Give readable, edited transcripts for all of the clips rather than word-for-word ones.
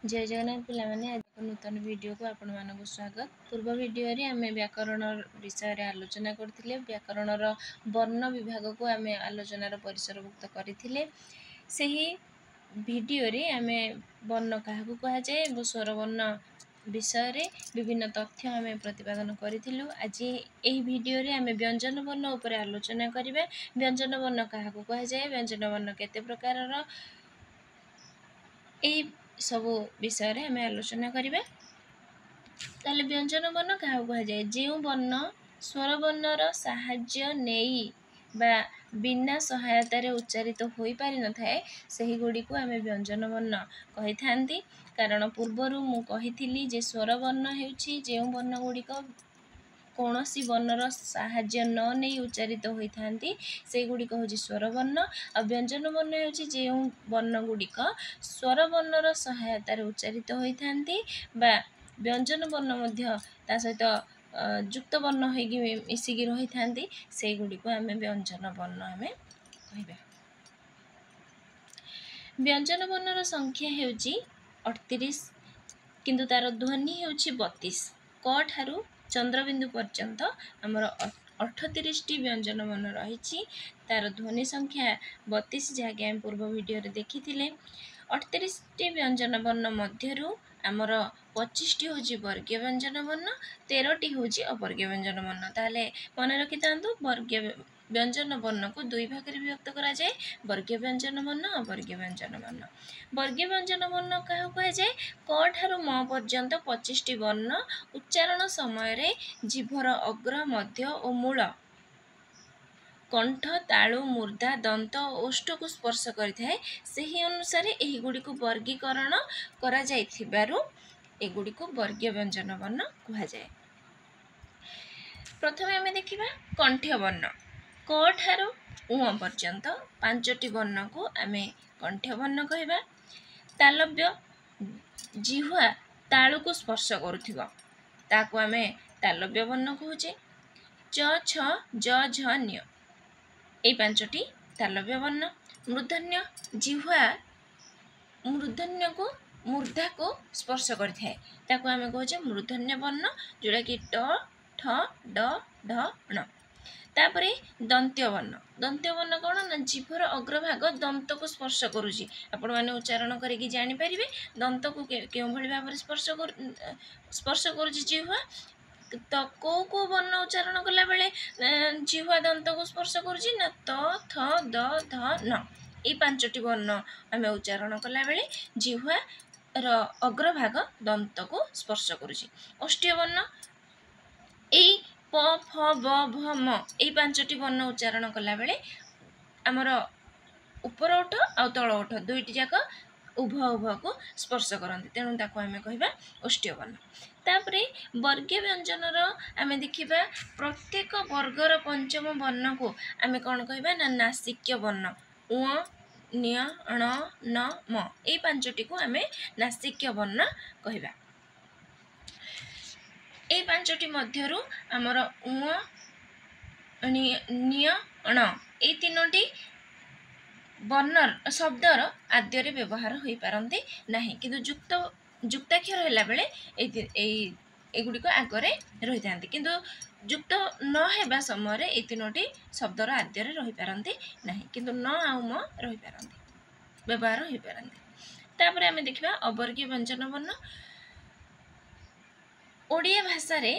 जय जगन्नाथ पिलामाने आज नूतन वीडियो को आपण मानक स्वागत। पूर्व वीडियो रे आमे व्याकरण विषय रे आलोचना करथिले। व्याकरण रो वर्ण विभाग को आमे आलोचना रो परिसरभुक्त करथिले। सेही वीडियो रे आमे वर्ण काहा को कहा जाय वो स्वर वर्ण विषय रे विभिन्न तथ्य आमे प्रतिपादन करथिलु। आज एही वीडियो रे आमे व्यंजन वर्ण ऊपर आलोचना करिवे। व्यंजन वर्ण काहा को कहा जाय, व्यंजन वर्ण केते प्रकार रो एही सबु विषय रे हमें आलोचना करिवे। ताले व्यंजन वर्ण क्या कहा जाए, जो वर्ण स्वर वर्णर साहाय्य नेई बा बिना सहायता रे उच्चारित होई पारि न थाए सही गुडी को हमें व्यंजन वर्ण कहि थांती। कारण पूर्वरु मु कहिथिली जे स्वर वर्ण हेउछि जे वर्ण गुडी को कौनसी वर्णर साहाय्य न नहीं उच्चारित होइथांती से गुड़िक हूँ स्वर वर्ण। आ व्यंजन वर्ण हेउछि जे वर्ण गुड़िक स्वर वर्णर सहायतार उच्चारित होइथांती बा व्यंजन वर्ण मध्य ता सहित युक्त वर्ण होइकि मिसिकी रहिथांती से गुड़िक आमे व्यंजन वर्ण आमे कहिबा। व्यंजन वर्णर संख्या हेउछि 38 किंतु तार ध्वनि हेउछि 32। क ठारू चंद्रबिंदु पर्यंत आमर 38 टी व्यंजन वर्ण रही। तार ध्वनि संख्या 32 जहाँकि आम पूर्व वीडियो रे देखिथिले। 38 टी व्यंजन वर्ण मध्यरु आमर 25 टी होछि वर्गीय व्यंजन वर्ण, 13 टी होछि अवर्गीय व्यंजन वर्ण। ताले मन रखि तांतु वर्गीय व्यंजन वर्ण को दुई भाग रे विभक्त करा जाय, वर्गीय व्यंजन वर्ण अवर्गीय व्यंजन वर्ण। वर्गीय व्यंजन वर्ण काहा कहा जाय, क ठारू म पर्यंत 25 टी वर्ण उच्चारण समय रे जीभर अग्र मध्य और मूल कंठ तालु मूर्धा दंत ओष्ठ को स्पर्श करिथाए। सही अनुसार एही गुडी को वर्गीकरण करा जायथिबारु एगुडी को वर्गीय व्यंजन वर्ण कहा जाय। प्रथमे आमे देखिबा कंठ्य वर्ण। क ठारू उ पर्यंत 5 टी वर्ण को आमे कंठ्य वर्ण कहबा। तालव्य जिह्वा तालु को स्पर्श करुथिबा ताको आमे तालव्य वर्ण कहूचे। च छ ज झ न्य ए 5 टी तालव्य वर्ण। मूर्धन्य जिह्वा मूर्धन्य को मूर्धा को स्पर्श करिथाए ताको आमे कहूचे मूर्धन्य वर्ण, जोड़ा कि ट ठ ड ढ ण। तापरे दंत्य वर्ण। दंत्य वर्ण कौन ना जीभर अग्रभाग दंत को स्पर्श करुची। आपण माने उच्चारण करिकि जानि परिबे दंत को केउ भली भाबरे स्पर्श करुची जीवा। तो को वर्ण उच्चारण कला बेले जीवा दंत को स्पर्श करुची ना त थ द ध न ए 5 टी वर्ण आमे उच्चारण कला बेले जीवा र अग्रभाग दंत को स्पर्श करुची। अष्टीय वर्ण ए प फ ब भ म ए 5 टी वर्ण उच्चारण कला बेले हमर ऊपर ओठ आ तळ ओठ दुईटी जाक उभय को स्पर्श करते, तेणु ताको आमे कहिबा अष्टीय वर्ण। तापरे वर्गीय व्यंजन रो आमे देखिबा प्रत्येक वर्गर पंचम वर्ण को आमे कोन कहिबा ना नासिक्य वर्ण। उ न्य ण न म ए 5 टी को आमे नासिक्य वर्ण कहिबा। ए 5 टी मध्यरु हमर उ न्य ण ए 3टी वर्ण शब्दर आद्य रे व्यवहार होई पारंती नाही, किंतु युक्ताक्षर हैला बेले एगुडी को आगरे रहि थांती, किंतु युक्त न हेबा समय रे ए 3टी शब्दर आद्य रे रहि पारंती नाही, किंतु न आ म रहि पारंती व्यवहार होई पारंती। तापरे हमें देखिबा अवर्गीय व्यंजन वर्ण। ओडिया भाषा रे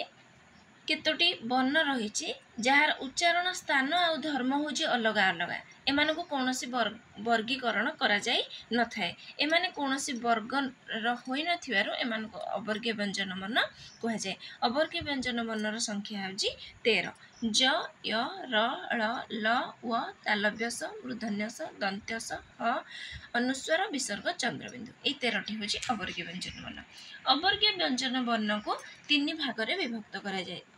केतोटी वर्ण रहिछि जार उच्चारण स्थान आ धर्म होछि अलगा अलगा। एमान को कोनोसी वर्गीकरण करा जाय न थाए। एमाने कोनोसी वर्ग होई न थिबारो एमान को अवर्गीय व्यंजन वर्ण कहा जाय। अवर्गीय व्यंजन वर्णर संख्या होछि 13। ज य र ळ ल व तालव्य स मूर्धन्य स दंत्य स ह अनुस्वर विसर्ग चंद्रबिंदु ए 13टी होछि अवर्गीय व्यंजन वर्ण। अवर्गीय व्यंजन वर्ण को 3 भाग रे विभक्त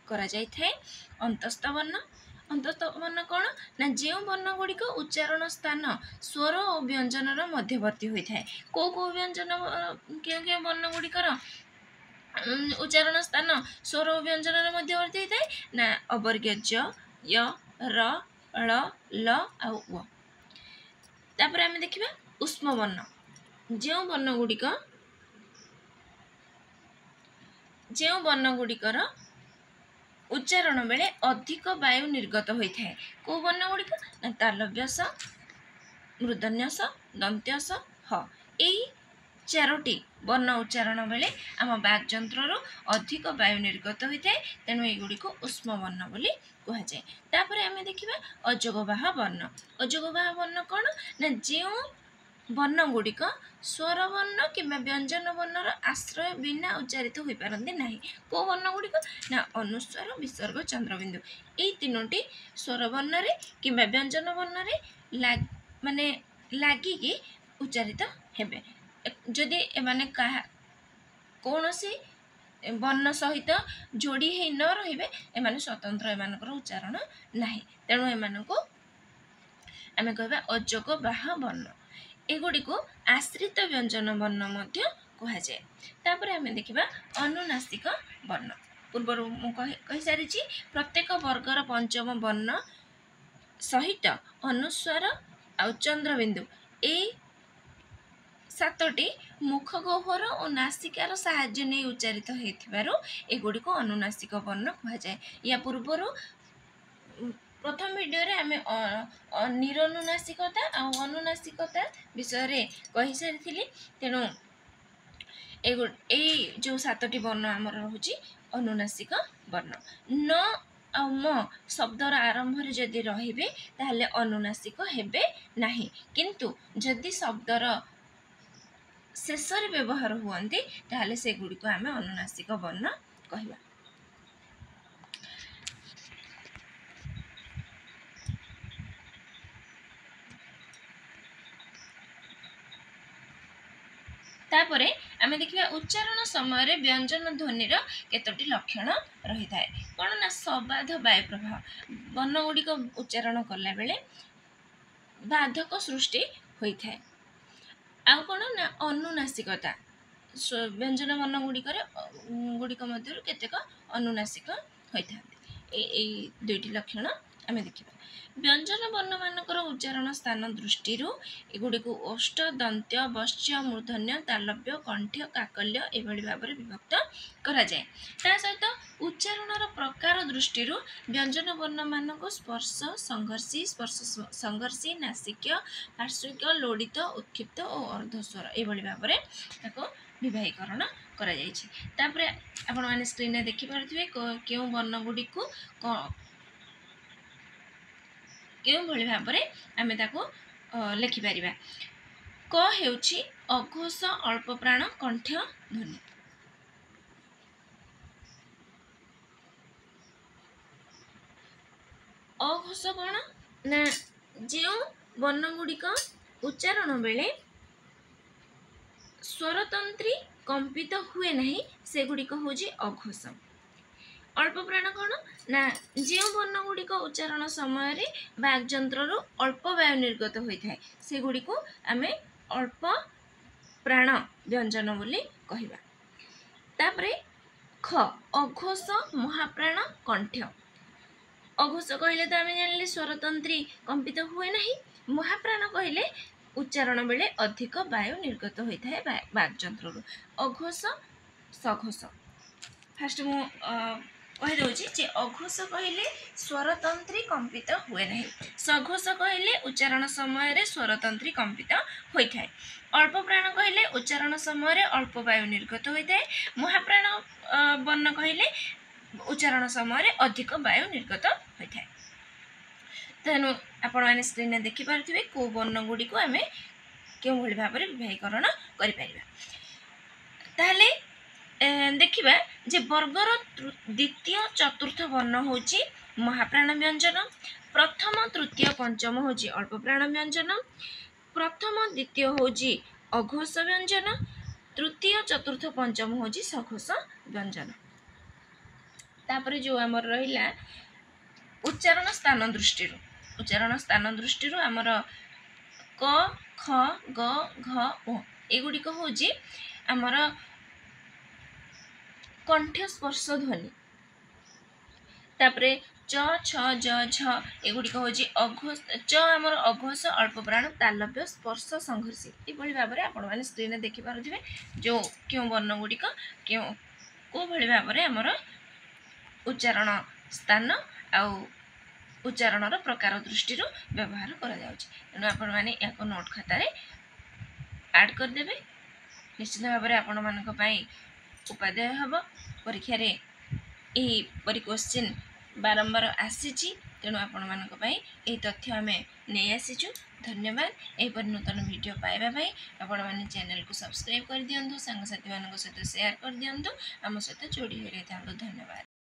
करा जाय थाए। अंतस्थ वर्ण। अंतस्थ वर्ण कौन ना जो वर्ण गुड़ी को उच्चारण स्थान स्वर और व्यंजन मध्यवर्ती होता है। को व्यंजन क्यों वर्ण गुड़िकर उच्चारण स्थान स्वर और व्यंजन मध्यवर्ती होता है ना अवर्गीय ज य र ळ ल आ व। तापर आमे देखिबा उष्म वर्ण। जो वर्ण गुड़िक ଯେଉଁ ବର୍ଣ୍ଣଗୁଡ଼ିକର ଉଚ୍ଚାରଣ ବେଳେ ଅଧିକ ବାୟୁ ନିର୍ଗତ ହୋଇଥାଏ। କେଉଁ ବର୍ଣ୍ଣଗୁଡ଼ିକ? ନା ତାଲବ୍ୟ ସ, ମୂର୍ଧନ୍ୟ ସ, ଦନ୍ତ୍ୟ ସ, ହ। ଏହି 4ଟି ବର୍ଣ୍ଣ ଉଚ୍ଚାରଣ ବେଳେ ଆମ ବାକ୍ ଯନ୍ତ୍ରରୁ ଅଧିକ ବାୟୁ ନିର୍ଗତ ହୋଇଥାଏ। ତେଣୁ ଏଗୁଡ଼ିକୁ ଉଷ୍ମ ବର୍ଣ୍ଣ ବୋଲି କୁହାଯାଏ। ତାପରେ ଆମେ ଦେଖିବା ଅଯୋଗବାହ ବର୍ଣ୍ଣ। ଅଯୋଗବାହ ବର୍ଣ୍ଣ କ'ଣ? ନା ଯେଉଁ ବର୍ଣ୍ଣଗୁଡ଼ିକ ସ୍ୱରବର୍ଣ୍ଣ କିମ୍ବା ବ୍ୟଞ୍ଜନ ବର୍ଣ୍ଣର ଆଶ୍ରୟ ବିନା ଉଚ୍ଚାରିତ ହୋଇପାରନ୍ତି ନାହିଁ। କେଉଁ ବର୍ଣ୍ଣଗୁଡ଼ିକ? ନା ଅନୁସ୍ୱାର, ବିସର୍ଗ, ଚନ୍ଦ୍ରବିନ୍ଦୁ। ଏହି 3ଟି ସ୍ୱରବର୍ଣ୍ଣରେ କିମ୍ବା ବ୍ୟଞ୍ଜନ ବର୍ଣ୍ଣରେ ମାନେ ଲାଗିକି ଉଚ୍ଚାରିତ ହେବେ। ଯଦି ଏମାନେ କୌଣସି ବର୍ଣ୍ଣ ସହିତ ଯୋଡ଼ି ହେଇ ନ ରହିବେ, ଏମାନେ ସ୍ୱତନ୍ତ୍ର, ଏମାନଙ୍କର ଉଚ୍ଚାରଣ ନାହିଁ। ତେଣୁ ଏମାନଙ୍କୁ ଆମେ କହିବା ଅଯୋଗବାହ ବର୍ଣ୍ଣ। ଏଗୁଡ଼ିକୁ ଆଶ୍ରିତ ବ୍ୟଞ୍ଜନ ବର୍ଣ୍ଣ ମଧ୍ୟ କୁହାଯାଏ। ତାପରେ ଆମେ ଦେଖିବା ଅନୁନାସିକ ବର୍ଣ୍ଣ। ପୂର୍ବରୁ ମୁଁ କହିସାରିଛି, ପ୍ରତ୍ୟେକ ବର୍ଗର ପଞ୍ଚମ ବର୍ଣ୍ଣ ସହିତ ଅନୁସ୍ୱାର ଆଉ ଚନ୍ଦ୍ରବିନ୍ଦୁ ଏଇ 7ଟି ମୁଖ ଗହ୍ୱର ଓ ନାସିକାର ସାହାଯ୍ୟ ନେଇ ଉଚ୍ଚାରିତ ହେଉଥିବାରୁ ଏଗୁଡ଼ିକୁ ଅନୁନାସିକ ବର୍ଣ୍ଣ କୁହାଯାଏ। ୟା ପୂର୍ବରୁ ପ୍ରଥମ ଭିଡ଼ିଓରେ ଆମେ ନିରନୁନାସିକତା ଆଉ ଅନୁନାସିକତା ବିଷୟରେ କହିସାରିଥିଲି। ତେଣୁ ଏଇ ଯେଉଁ 7ଟି ବର୍ଣ୍ଣ ଆମର ରହୁଛି ଅନୁନାସିକ ବର୍ଣ୍ଣ। ନ ଆଉ ମ ଶବ୍ଦର ଆରମ୍ଭରେ ଯଦି ରହିବେ ତାହେଲେ ଅନୁନାସିକ ହେବେ ନାହିଁ, କିନ୍ତୁ ଯଦି ଶବ୍ଦର ଶେଷରେ ବ୍ୟବହାର ହୁଅନ୍ତି ତାହେଲେ ସେଗୁଡ଼ିକୁ ଆମେ ଅନୁନାସିକ ବର୍ଣ୍ଣ କହିବା। ତାପରେ ଆମେ ଦେଖିବା ଉଚ୍ଚାରଣ ସମୟରେ ବ୍ୟଞ୍ଜନ ଧ୍ୱନିର କେତୋଟି ଲକ୍ଷଣ ରହିଥାଏ। କ'ଣ? ନା ସବାଧ ବାୟୁ ପ୍ରବାହ। ବର୍ଣ୍ଣଗୁଡ଼ିକ ଉଚ୍ଚାରଣ କଲାବେଳେ ବାଧକ ସୃଷ୍ଟି ହୋଇଥାଏ। ଆଉ କ'ଣ? ନା ଅନୁନାସିକତା। ବ୍ୟଞ୍ଜନ ବର୍ଣ୍ଣ ଗୁଡ଼ିକ ମଧ୍ୟରୁ କେତେକ ଅନୁନାସିକ ହୋଇଥାନ୍ତି। ଏଇ 2ଟି ଲକ୍ଷଣ ଆମେ ଦେଖିବା। ବ୍ୟଞ୍ଜନ ବର୍ଣ୍ଣମାନଙ୍କର ଉଚ୍ଚାରଣ ସ୍ଥାନ ଦୃଷ୍ଟିରୁ ଏଗୁଡ଼ିକୁ ଓଷ୍ଠ, ଦନ୍ତ୍ୟ, ବଶ୍ଚ, ମୂର୍ଧନ୍ୟ, ତାଲବ୍ୟ, କଣ୍ଠ୍ୟ, କାକଲ୍ୟ ଏଭଳି ଭାବରେ ବିଭକ୍ତ କରାଯାଏ। ତା ସହିତ ଉଚ୍ଚାରଣର ପ୍ରକାର ଦୃଷ୍ଟିରୁ ବ୍ୟଞ୍ଜନ ବର୍ଣ୍ଣମାନଙ୍କୁ ସ୍ପର୍ଶ, ସଂଘର୍ଷୀ, ନାସିକ୍ୟ, ପାର୍ଶ୍ୱିକ, ଲୋଡ଼ିତ, ଉତ୍କ୍ଷିପ୍ତ ଓ ଅର୍ଦ୍ଧସ୍ୱର ଏଭଳି ଭାବରେ ତାକୁ ବିଭାଗୀକରଣ କରାଯାଇଛି। ତାପରେ ଆପଣମାନେ ସ୍କ୍ରିନରେ ଦେଖିପାରୁଥିବେ କେଉଁ ବର୍ଣ୍ଣଗୁଡ଼ିକୁ କେଉଁଭଳି ଭାବରେ ଆମେ ତାକୁ ଲେଖିପାରିବା। କ ହେଉଛି ଅଘୋଷ ଅଳ୍ପ ପ୍ରାଣ କଣ୍ଠ ଧ୍ୱନି। ଅଘୋଷ କ'ଣ? ନା ଯେଉଁ ବର୍ଣ୍ଣଗୁଡ଼ିକ ଉଚ୍ଚାରଣ ବେଳେ ସ୍ୱରତନ୍ତ୍ରୀ କମ୍ପିତ ହୁଏ ନାହିଁ ସେଗୁଡ଼ିକ ହେଉଛି ଅଘୋଷ। ଅଳ୍ପ ପ୍ରାଣ କ'ଣ? ନା ଯେଉଁ ବର୍ଣ୍ଣଗୁଡ଼ିକ ଉଚ୍ଚାରଣ ସମୟରେ ବାକ୍ ଯନ୍ତ୍ରରୁ ଅଳ୍ପ ବାୟୁ ନିର୍ଗତ ହୋଇଥାଏ ସେଗୁଡ଼ିକୁ ଆମେ ଅଳ୍ପ ପ୍ରାଣ ବ୍ୟଞ୍ଜନ ବୋଲି କହିବା। ତାପରେ ଖ ଅଘୋଷ ମହାପ୍ରାଣ କଣ୍ଠ୍ୟ। ଅଘୋଷ କହିଲେ ତ ଆମେ ଜାଣିଲେ ସ୍ୱରତନ୍ତ୍ରୀ କମ୍ପିତ ହୁଏ ନାହିଁ। ମହାପ୍ରାଣ କହିଲେ ଉଚ୍ଚାରଣ ବେଳେ ଅଧିକ ବାୟୁ ନିର୍ଗତ ହୋଇଥାଏ ବାକ୍ ଯନ୍ତ୍ରରୁ। ଅଘୋଷ, ସଘୋଷ। ଫାଷ୍ଟ ମୁଁ କହିଦେଉଛି ଯେ ଅଘୋଷ କହିଲେ ସ୍ୱରତନ୍ତ୍ରୀ କମ୍ପିତ ହୁଏ ନାହିଁ। ସଘୋଷ କହିଲେ ଉଚ୍ଚାରଣ ସମୟରେ ସ୍ୱରତନ୍ତ୍ରୀ କମ୍ପିତ ହୋଇଥାଏ। ଅଳ୍ପ ପ୍ରାଣ କହିଲେ ଉଚ୍ଚାରଣ ସମୟରେ ଅଳ୍ପ ବାୟୁ ନିର୍ଗତ ହୋଇଥାଏ। ମହାପ୍ରାଣ ବର୍ଣ୍ଣ କହିଲେ ଉଚ୍ଚାରଣ ସମୟରେ ଅଧିକ ବାୟୁ ନିର୍ଗତ ହୋଇଥାଏ। ତେଣୁ ଆପଣମାନେ ସ୍କ୍ରିନରେ ଦେଖିପାରୁଥିବେ କେଉଁ ବର୍ଣ୍ଣଗୁଡ଼ିକୁ ଆମେ କେଉଁଭଳି ଭାବରେ ବିଭାଗୀକରଣ କରିପାରିବା। ତାହେଲେ ଦେଖିବା ଯେ ବର୍ଗର ଦ୍ୱିତୀୟ ଚତୁର୍ଥ ବର୍ଣ୍ଣ ହେଉଛି ମହାପ୍ରାଣ ବ୍ୟଞ୍ଜନ। ପ୍ରଥମ, ତୃତୀୟ, ପଞ୍ଚମ ହେଉଛି ଅଳ୍ପ ପ୍ରାଣ ବ୍ୟଞ୍ଜନ। ପ୍ରଥମ, ଦ୍ୱିତୀୟ ହେଉଛି ଅଘୋଷ ବ୍ୟଞ୍ଜନ। ତୃତୀୟ, ଚତୁର୍ଥ, ପଞ୍ଚମ ହେଉଛି ସଘୋଷ ବ୍ୟଞ୍ଜନ। ତାପରେ ଯେଉଁ ଆମର ରହିଲା ଉଚ୍ଚାରଣ ସ୍ଥାନ ଦୃଷ୍ଟିରୁ ଆମର କ, ଖ, ଗ, ଘ, ଙ ଏଗୁଡ଼ିକ ହେଉଛି ଆମର କଣ୍ଠ ସ୍ପର୍ଶ ଧ୍ୱନି। ତାପରେ ଚ, ଛ, ଜ, ଝ ଏଗୁଡ଼ିକ ହେଉଛି ଚ ଆମର ଅଘୋଷ ଅଳ୍ପ ପ୍ରାଣ ତାଲବ୍ୟ ସ୍ପର୍ଶ ସଂଘର୍ଷୀ। ଏଭଳି ଭାବରେ ଆପଣମାନେ ସ୍କ୍ରିନରେ ଦେଖିପାରୁଥିବେ କେଉଁ ବର୍ଣ୍ଣ ଗୁଡ଼ିକ କୋଭଳି ଭାବରେ ଆମର उच्चारण स्थान आउ उच्चारणर प्रकार दृष्टि व्यवहार कराଯାଉଛି। तेणु आपण मैंने या नोट खातार आड करदे। निश्चित भाव में आपण मान उपादेय हम परीक्षा यहीपरि क्वेश्चन बारंबार आसी। तेणु आपण मान तथ्य आम नहीं आसीचु। धन्यवाद। यहीपरि नूतन वीडियो पाइबापी आपण मैंने चैनल को सब्सक्राइब कर दिंतु, सांगसाथी मान सहित शेयर कर दिंतु, आम सहित जोड़ी रही था। धन्यवाद।